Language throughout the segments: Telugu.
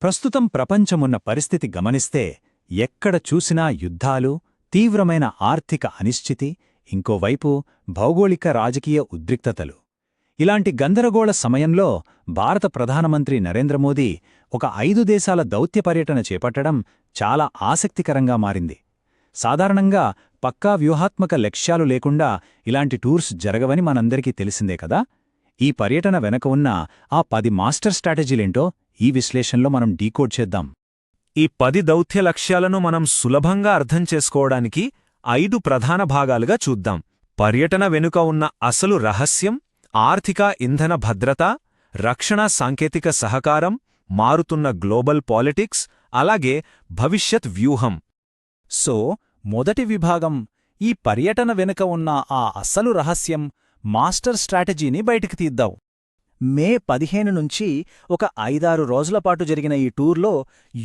ప్రస్తుతం ప్రపంచమున్న పరిస్థితి గమనిస్తే ఎక్కడ చూసినా యుద్ధాలు, తీవ్రమైన ఆర్థిక అనిశ్చితి, ఇంకోవైపు భౌగోళిక రాజకీయ ఉద్రిక్తతలు. ఇలాంటి గందరగోళ సమయంలో భారత ప్రధానమంత్రి నరేంద్రమోదీ ఒక 5 దేశాల దౌత్య పర్యటన చేపట్టడం చాలా ఆసక్తికరంగా మారింది. సాధారణంగా పక్కా వ్యూహాత్మక లక్ష్యాలు లేకుండా ఇలాంటి టూర్స్ జరగవని మనందరికీ తెలిసిందే కదా. ఈ పర్యటన వెనక ఉన్న ఆ 10 మాస్టర్ స్ట్రాటజీలేంటో ఈ విశ్లేషణలో మనం డీకోడ్ చేద్దాం. ఈ 10 దౌత్య లక్ష్యాలను మనం సులభంగా అర్థం చేసుకోవడానికి 5 ప్రధాన భాగాలుగా చూద్దాం. పర్యటన వెనుక ఉన్న అసలు రహస్యం, ఆర్థిక ఇంధన భద్రత, రక్షణ సాంకేతిక సహకారం, మారుతున్న గ్లోబల్ పాలిటిక్స్, అలాగే భవిష్యత్ వ్యూహం. సో మొదటి విభాగం, ఈ పర్యటన వెనుక ఉన్న ఆ అసలు రహస్యం, మాస్టర్ స్ట్రాటజీని బయటికి తీద్దాం. మే 15 నుంచి ఒక 5-6 రోజులపాటు జరిగిన ఈ టూర్లో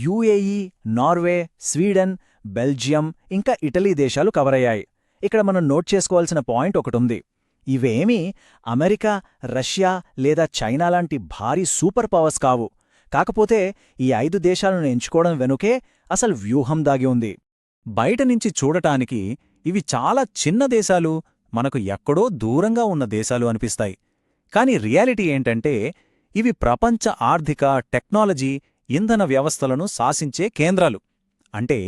యుఏఈ, నార్వే, స్వీడన్, బెల్జియం ఇంకా ఇటలీ దేశాలు కవరయ్యాయి. ఇక్కడ మనం నోట్ చేసుకోవాల్సిన పాయింట్ ఒకటుంది. ఇవేమీ అమెరికా, రష్యా లేదా చైనా లాంటి భారీ సూపర్ పవర్స్ కావు. కాకపోతే ఈ 5 దేశాలను ఎంచుకోవడం వెనుకే అసలు వ్యూహం దాగి ఉంది. బయటనుంచి చూడటానికి ఇవి చాలా చిన్న దేశాలు, మనకు ఎక్కడో దూరంగా ఉన్న దేశాలు అనిపిస్తాయి. కాని రియాలిటీ ఏంటంటే ఇవి ప్రపంచ ఆర్థిక, టెక్నాలజీ, ఇంధన వ్యవస్థలను శాసించే కేంద్రాలు. అంటే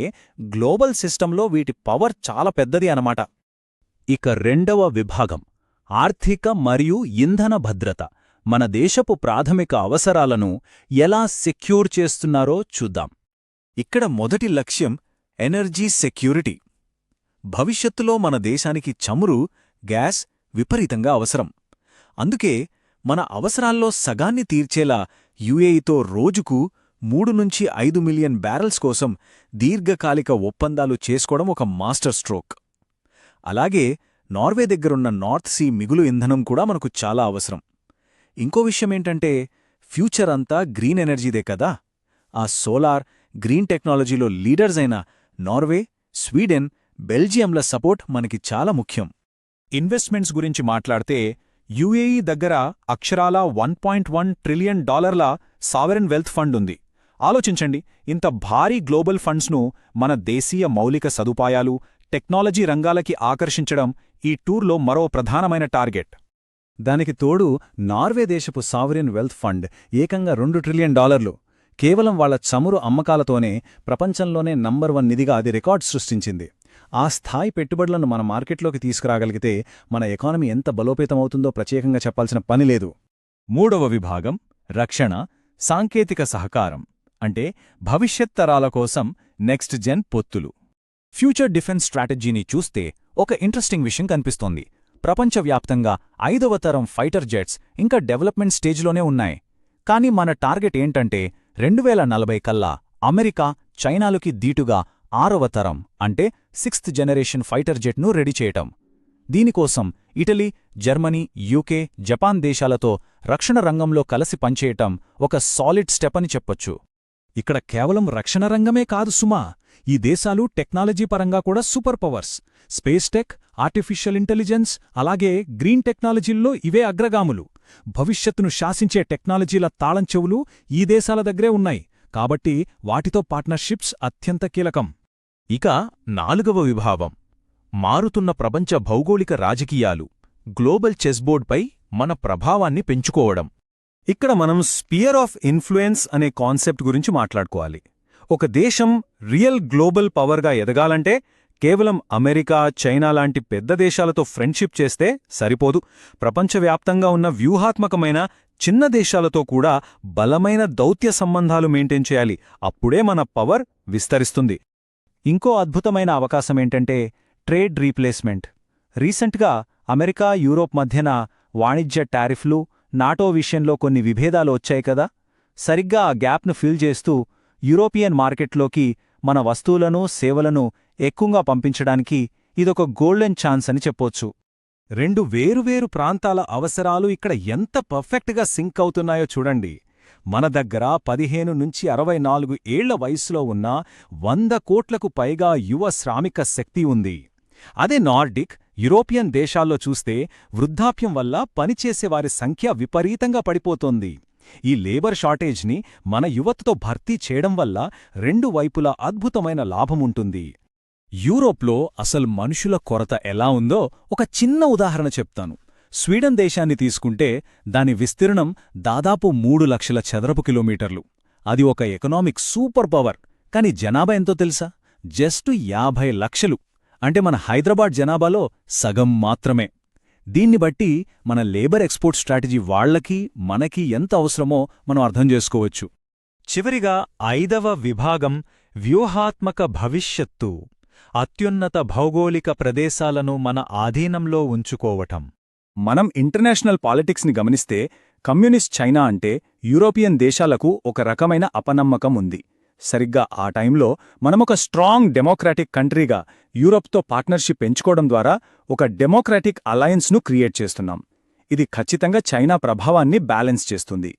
గ్లోబల్ సిస్టంలో వీటి పవర్ చాలా పెద్దది అన్నమాట. ఇక రెండవ విభాగం, ఆర్థిక మరియు ఇంధన భద్రత. మన దేశపు ప్రాథమిక అవసరాలను ఎలా సెక్యూర్ చేస్తున్నారో చూద్దాం. ఇక్కడ మొదటి లక్ష్యం ఎనర్జీ సెక్యూరిటీ. భవిష్యత్తులో మన దేశానికి చమురు, గ్యాస్ విపరీతంగా అవసరం. అందుకే మన అవసరాల్లో సగాన్ని తీర్చేలా యుఏఈతో రోజుకు 3-5 మిలియన్ బ్యారెల్స్ కోసం దీర్ఘకాలిక ఒప్పందాలు చేసుకోవడం ఒక మాస్టర్ స్ట్రోక్. అలాగే నార్వే దగ్గరున్న నార్త్ సీ మిగులు ఇంధనం కూడా మనకు చాలా అవసరం. ఇంకో విషయమేంటంటే ఫ్యూచర్ అంతా గ్రీన్ ఎనర్జీదే కదా. ఆ సోలార్, గ్రీన్ టెక్నాలజీలో లీడర్స్ అయిన నార్వే, స్వీడన్, బెల్జియంల సపోర్ట్ మనకి చాలా ముఖ్యం. ఇన్వెస్ట్మెంట్స్ గురించి మాట్లాడితే యుఏఈ దగ్గర అక్షరాలా $1.1 ట్రిలియన్ సావరెన్ వెల్త్ ఫండ్ ఉంది. ఆలోచించండి, ఇంత భారీ గ్లోబల్ ఫండ్స్ను మన దేశీయ మౌలిక సదుపాయాలు, టెక్నాలజీ రంగాలకి ఆకర్షించడం ఈ టూర్లో మరో ప్రధానమైన టార్గెట్. దానికి తోడు నార్వే దేశపు సావరెన్ వెల్త్ ఫండ్ ఏకంగా $2 ట్రిలియన్. కేవలం వాళ్ల చమురు అమ్మకాలతోనే ప్రపంచంలోనే నంబర్ 1 నిధిగా అది రికార్డ్ సృష్టించింది. ఆ స్థాయి పెట్టుబడులను మన మార్కెట్లోకి తీసుకురాగలిగితే మన ఎకానమీ ఎంత బలోపేతమవుతుందో ప్రత్యేకంగా చెప్పాల్సిన పనిలేదు. మూడవ విభాగం, రక్షణ సాంకేతిక సహకారం. అంటే భవిష్యత్ తరాల కోసం నెక్స్ట్ జెన్ పొత్తులు. ఫ్యూచర్ డిఫెన్స్ స్ట్రాటజీని చూస్తే ఒక ఇంట్రెస్టింగ్ విషయం కనిపిస్తోంది. ప్రపంచవ్యాప్తంగా 5వ తరం ఫైటర్ జెట్స్ ఇంకా డెవలప్మెంట్ స్టేజ్లోనే ఉన్నాయి. కానీ మన టార్గెట్ ఏంటంటే 2040 కల్లా అమెరికా, చైనాలకి దీటుగా 6వ తరం అంటే 6th జనరేషన్ ఫైటర్ జెట్ను రెడీ చేయటం. దీనికోసం ఇటలీ, జర్మనీ, యూకే, జపాన్ దేశాలతో రక్షణ రంగంలో కలిసి పనిచేయటం ఒక సాలిడ్ స్టెప్ అని చెప్పొచ్చు. ఇక్కడ కేవలం రక్షణ రంగమే కాదు సుమా, ఈ దేశాలు టెక్నాలజీ పరంగా కూడా super powers. Space tech, artificial intelligence, అలాగే గ్రీన్ టెక్నాలజీల్లో ఇవే అగ్రగాములు. భవిష్యత్తును శాసించే టెక్నాలజీల తాళంచెవులు ఈ దేశాల దగ్గరే ఉన్నాయి. కాబట్టి వాటితో పార్ట్నర్షిప్స్ అత్యంత కీలకం. ఇక 4వ విభాగం, మారుతున్న ప్రపంచ భౌగోళిక రాజకీయాలు. గ్లోబల్ చెస్బోర్డ్పై మన ప్రభావాన్ని పెంచుకోవడం. ఇక్కడ మనం స్పియర్ ఆఫ్ ఇన్ఫ్లుయెన్స్ అనే కాన్సెప్ట్ గురించి మాట్లాడుకోవాలి. ఒక దేశం రియల్ గ్లోబల్ పవర్గా ఎదగాలంటే కేవలం అమెరికా, చైనా లాంటి పెద్ద దేశాలతో ఫ్రెండ్షిప్ చేస్తే సరిపోదు. ప్రపంచవ్యాప్తంగా ఉన్న వ్యూహాత్మకమైన చిన్న దేశాలతో కూడా బలమైన దౌత్య సంబంధాలు మెయింటైన్ చేయాలి. అప్పుడే మన పవర్ విస్తరిస్తుంది. ఇంకో అద్భుతమైన అవకాశమేంటంటే ట్రేడ్ రీప్లేస్మెంట్. రీసెంట్గా అమెరికా, యూరోప్ మధ్యన వాణిజ్య టారిఫ్లు, నాటో విషయంలో కొన్ని విభేదాలు వచ్చాయి కదా. సరిగ్గా ఆ గ్యాప్ను ఫిల్ చేస్తూ యూరోపియన్ మార్కెట్లోకి మన వస్తువులను, సేవలను ఎక్కువగా పంపించడానికి ఇదొక గోల్డెన్ ఛాన్స్ అని చెప్పొచ్చు. 2 వేరువేరు ప్రాంతాల అవసరాలు ఇక్కడ ఎంత పర్ఫెక్ట్గా సింక్ అవుతున్నాయో చూడండి. మన దగ్గర 15 నుంచి 64 ఏళ్ల వయసులో ఉన్న 100 కోట్లకు పైగా యువ శ్రామిక శక్తి ఉంది. అదే నార్డిక్, యూరోపియన్ దేశాల్లో చూస్తే వృద్ధాప్యం వల్ల పనిచేసేవారి సంఖ్య విపరీతంగా పడిపోతోంది. ఈ లేబర్ షార్టేజ్ని మన యువతతో భర్తీ చేయడం వల్ల రెండు వైపులా అద్భుతమైన లాభముంటుంది. యూరోప్లో అసలు మనుషుల కొరత ఎలా ఉందో ఒక చిన్న ఉదాహరణ చెప్తాను. స్వీడన్ దేశాన్ని తీసుకుంటే దాని విస్తీర్ణం దాదాపు 3 లక్షల చదరపు కిలోమీటర్లు. అది ఒక ఎకనామిక్ సూపర్ పవర్. కాని జనాభా ఎంతో తెలుసా? జస్ట్ 50 లక్షలు. అంటే మన హైదరాబాద్ జనాభాలో సగం మాత్రమే. దీన్ని బట్టి మన లేబర్ ఎక్స్పోర్ట్ స్ట్రాటజీ వాళ్లకి మనకి ఎంత అవసరమో మనం అర్థం చేసుకోవచ్చు. చివరిగా 5వ విభాగం వ్యూహాత్మక భవిష్యత్తు. అత్యున్నత భౌగోళిక ప్రదేశాలను మన ఆధీనంలో ఉంచుకోవటం. మనం ఇంటర్నేషనల్ పాలిటిక్స్ని గమనిస్తే కమ్యూనిస్ట్ చైనా అంటే యూరోపియన్ దేశాలకు ఒక రకమైన అపనమ్మకం ఉంది. సరిగ్గా ఆ టైంలో మనమొక స్ట్రాంగ్ డెమోక్రాటిక్ కంట్రీగా యూరోప్తో పార్ట్నర్షిప్ పెంచుకోవడం ద్వారా ఒక డెమోక్రాటిక్ అలయన్స్ను క్రియేట్ చేస్తున్నాం. ఇది ఖచ్చితంగా చైనా ప్రభావాన్ని బ్యాలెన్స్ చేస్తుంది.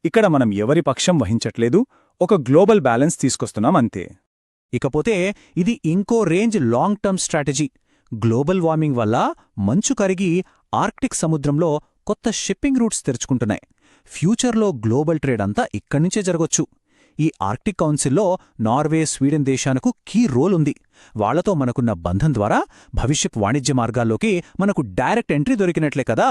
ఇక్కడ మనం ఎవరి పక్షం వహించట్లేదు, ఒక గ్లోబల్ బ్యాలెన్స్ తీసుకొస్తున్నాం అంతే. ఇకపోతే ఇది ఇంకో range long term strategy. Global warming వల్ల మంచు కరిగి ఆర్క్టిక్ సముద్రంలో కొత్త షిప్పింగ్ రూట్స్ తెరుచుకుంటున్నాయి. ఫ్యూచర్లో గ్లోబల్ ట్రేడ్ అంతా ఇక్కడ్నుంచే జరగొచ్చు. ఈ ఆర్క్టిక్ కౌన్సిల్లో నార్వే, స్వీడన్ దేశాలకు కీ రోల్ ఉంది. వాళ్లతో మనకున్న బంధం ద్వారా భవిష్యత్ వాణిజ్య మార్గాల్లోకి మనకు డైరెక్ట్ ఎంట్రీ దొరికినట్లే కదా.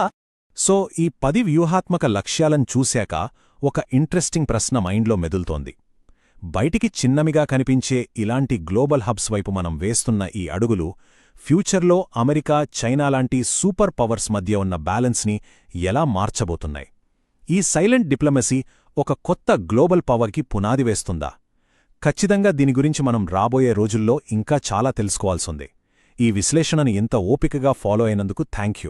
సో ఈ 10 వ్యూహాత్మక లక్ష్యాలను చూశాక ఒక ఇంట్రెస్టింగ్ ప్రశ్న మైండ్లో మెదులుతోంది. బయటికి చిన్నమిగా కనిపించే ఇలాంటి గ్లోబల్ హబ్స్ వైపు మనం వేస్తున్న ఈ అడుగులు ఫ్యూచర్లో అమెరికా, చైనా లాంటి సూపర్ పవర్స్ మధ్య ఉన్న బ్యాలెన్స్ని ఎలా మార్చబోతున్నాయి? ఈ సైలెంట్ డిప్లొమసీ ఒక కొత్త గ్లోబల్ పవర్కి పునాది వేస్తుందా? ఖచ్చితంగా దీని గురించి మనం రాబోయే రోజుల్లో ఇంకా చాలా తెలుసుకోవాల్సిందే. ఈ విశ్లేషణని ఇంత ఓపికగా ఫాలో అయినందుకు థాంక్యూ.